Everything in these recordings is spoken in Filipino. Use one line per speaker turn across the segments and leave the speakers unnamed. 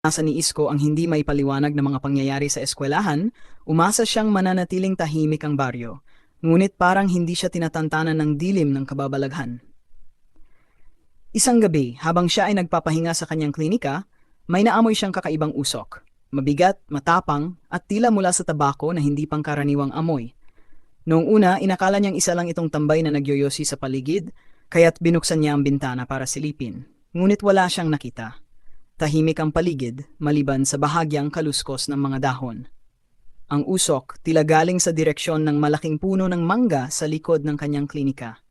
Nasa ni Isko ang hindi maipaliwanag na mga pangyayari sa eskwelahan, umasa siyang mananatiling tahimik ang baryo. Ngunit parang hindi siya tinatantanan ng dilim ng kababalaghan. Isang gabi, habang siya ay nagpapahinga sa kanyang klinika, may naamoy siyang kakaibang usok. Mabigat, matapang, at tila mula sa tabako na hindi pangkaraniwang amoy. Noong una, inakala niyang isa lang itong tambay na nagyoyosi sa paligid, kaya't binuksan niya ang bintana para silipin. Ngunit wala siyang nakita. Tahimik ang paligid, maliban sa bahagyang kaluskos ng mga dahon. Ang usok tila galing sa direksyon ng malaking puno ng mangga sa likod ng kanyang klinika.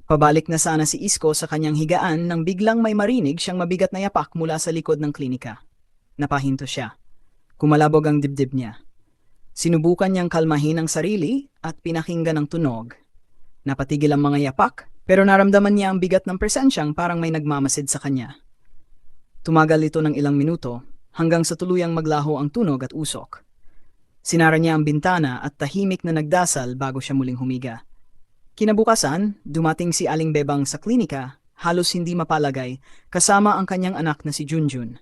Pabalik na sana si Isko sa kanyang higaan nang biglang may marinig siyang mabigat na yapak mula sa likod ng klinika. Napahinto siya. Kumalabog ang dibdib niya. Sinubukan niyang kalmahin ang sarili at pinakinggan ang tunog. Napatigil ang mga yapak, pero naramdaman niya ang bigat ng presensyang parang may nagmamasid sa kanya. Tumagal ito ng ilang minuto hanggang sa tuluyang maglaho ang tunog at usok. Sinara niya ang bintana at tahimik na nagdasal bago siya muling humiga. Kinabukasan, dumating si Aling Bebang sa klinika, halos hindi mapalagay, kasama ang kanyang anak na si Junjun.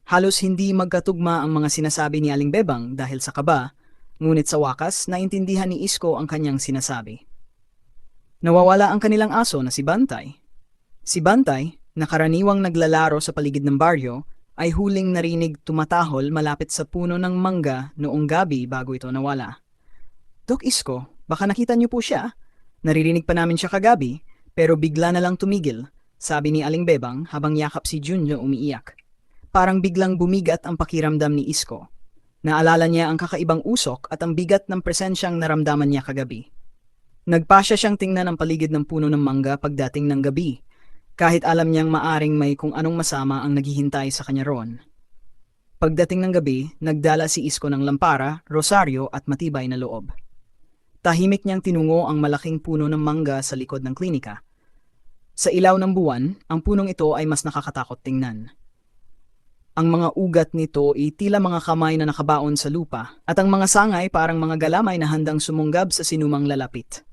Halos hindi magkatugma ang mga sinasabi ni Aling Bebang dahil sa kaba, ngunit sa wakas naintindihan ni Isko ang kanyang sinasabi. Nawawala ang kanilang aso na si Bantay. Si Bantay, na karaniwang naglalaro sa paligid ng baryo, ay huling narinig tumatahol malapit sa puno ng mangga noong gabi bago ito nawala. Dok Isko, baka nakita niyo po siya? Naririnig pa namin siya kagabi, pero bigla na lang tumigil, sabi ni Aling Bebang habang yakap si Jun na umiiyak. Parang biglang bumigat ang pakiramdam ni Isko. Naalala niya ang kakaibang usok at ang bigat ng presensyang naramdaman niya kagabi. Nagpasya siyang tingnan ang paligid ng puno ng mangga pagdating ng gabi, kahit alam niyang maaring may kung anong masama ang naghihintay sa kanya roon. Pagdating ng gabi, nagdala si Isko ng lampara, rosaryo at matibay na loob. Tahimik niyang tinungo ang malaking puno ng mangga sa likod ng klinika. Sa ilaw ng buwan, ang punong ito ay mas nakakatakot tingnan. Ang mga ugat nito ay tila mga kamay na nakabaon sa lupa at ang mga sangay parang mga galamay na handang sumunggab sa sinumang lalapit.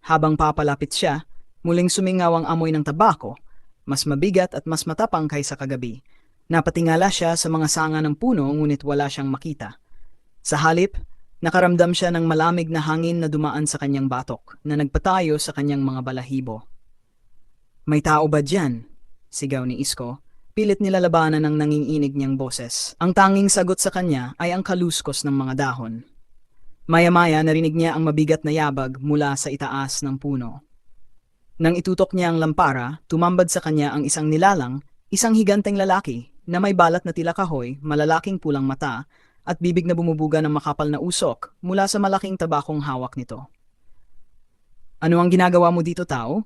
Habang papalapit siya, muling sumingaw ang amoy ng tabako, mas mabigat at mas matapang kaysa kagabi. Napatingala siya sa mga sanga ng puno ngunit wala siyang makita. Sa halip, nakaramdam siya ng malamig na hangin na dumaan sa kanyang batok na nagpatayo sa kanyang mga balahibo. May tao ba dyan? Sigaw ni Isko. Pilit nilalabanan ng nanginginig niyang boses. Ang tanging sagot sa kanya ay ang kaluskos ng mga dahon. Maya-maya narinig niya ang mabigat na yabag mula sa itaas ng puno. Nang itutok niya ang lampara, tumambad sa kanya ang isang nilalang, isang higanteng lalaki na may balat na tila kahoy, malalaking pulang mata, at bibig na bumubuga ng makapal na usok mula sa malaking tabakong hawak nito. Ano ang ginagawa mo dito, tao?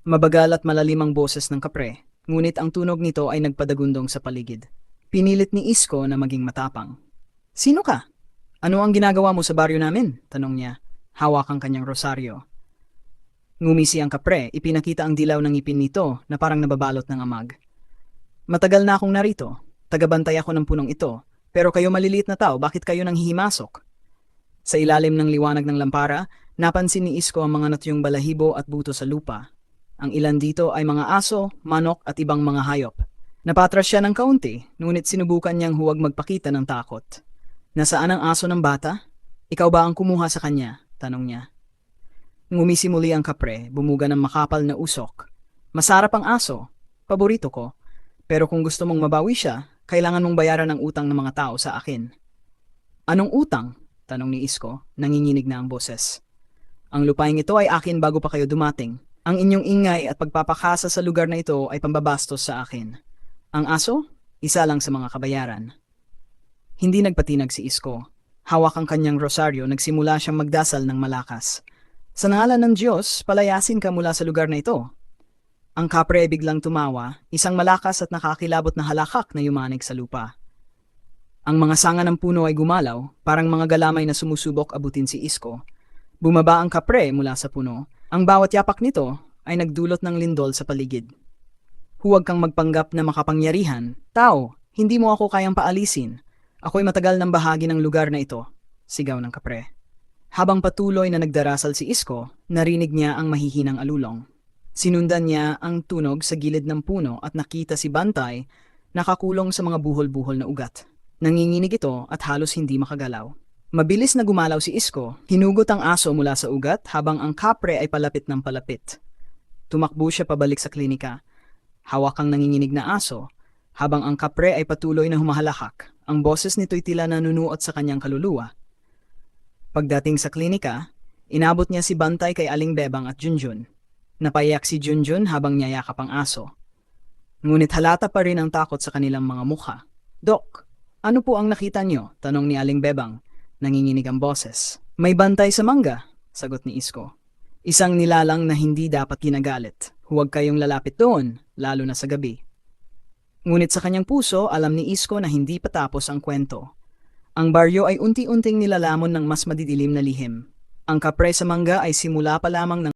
Mabagal at malalim ang boses ng kapre, ngunit ang tunog nito ay nagpadagundong sa paligid. Pinilit ni Isko na maging matapang. Sino ka? Ano ang ginagawa mo sa baryo namin? Tanong niya, hawak ang kanyang rosaryo. Ngumisi ang kapre, ipinakita ang dilaw ng ngipin nito na parang nababalot ng amag. Matagal na akong narito, tagabantay ako ng punong ito, pero kayo maliliit na tao, bakit kayo nang hihimasok? Sa ilalim ng liwanag ng lampara, napansin ni Isko ang mga natyong balahibo at buto sa lupa. Ang ilan dito ay mga aso, manok at ibang mga hayop. Napatras siya ng kaunti, ngunit sinubukan niyang huwag magpakita ng takot. Nasaan ang aso ng bata? Ikaw ba ang kumuha sa kanya? Tanong niya. Ngumisi muli ang kapre, bumuga ng makapal na usok. Masarap ang aso, paborito ko. Pero kung gusto mong mabawi siya, kailangan mong bayaran ang utang ng mga tao sa akin. Anong utang? Tanong ni Isko, nanginginig na ang boses. Ang lupaing ito ay akin bago pa kayo dumating. Ang inyong ingay at pagpapakasa sa lugar na ito ay pambabastos sa akin. Ang aso? Isa lang sa mga kabayaran. Hindi nagpatinag si Isko. Hawak ang kanyang rosaryo, nagsimula siyang magdasal ng malakas. Sa ngalan ng Diyos, palayasin ka mula sa lugar na ito. Ang kapre biglang tumawa, isang malakas at nakakilabot na halakak na yumanig sa lupa. Ang mga sanga ng puno ay gumalaw, parang mga galamay na sumusubok abutin si Isko. Bumaba ang kapre mula sa puno. Ang bawat yapak nito ay nagdulot ng lindol sa paligid. Huwag kang magpanggap na makapangyarihan. Tao, hindi mo ako kayang paalisin. Ako'y matagal ng bahagi ng lugar na ito, sigaw ng kapre. Habang patuloy na nagdarasal si Isko, narinig niya ang mahihinang alulong. Sinundan niya ang tunog sa gilid ng puno at nakita si Bantay nakakulong sa mga buhol-buhol na ugat. Nanginginig ito at halos hindi makagalaw. Mabilis na gumalaw si Isko, hinugot ang aso mula sa ugat habang ang kapre ay palapit ng palapit. Tumakbo siya pabalik sa klinika. Hawak ang nanginginig na aso, habang ang kapre ay patuloy na humahalakak. Ang boses nito'y tila nanunuot sa kanyang kaluluwa. Pagdating sa klinika, inabot niya si Bantay kay Aling Bebang at Junjun. Napayak si Junjun habang niyayakap ang aso. Ngunit halata pa rin ang takot sa kanilang mga mukha. "Dok, ano po ang nakita niyo?" tanong ni Aling Bebang. Nanginginig ang boses. "May bantay sa mangga," sagot ni Isko. "Isang nilalang na hindi dapat ginagalit. Huwag kayong lalapit doon, lalo na sa gabi." Ngunit sa kanyang puso, alam ni Isko na hindi pa tapos ang kwento. Ang baryo ay unti-unting nilalamon ng mas madidilim na lihim. Ang kapre sa mangga ay simula pa lamang ng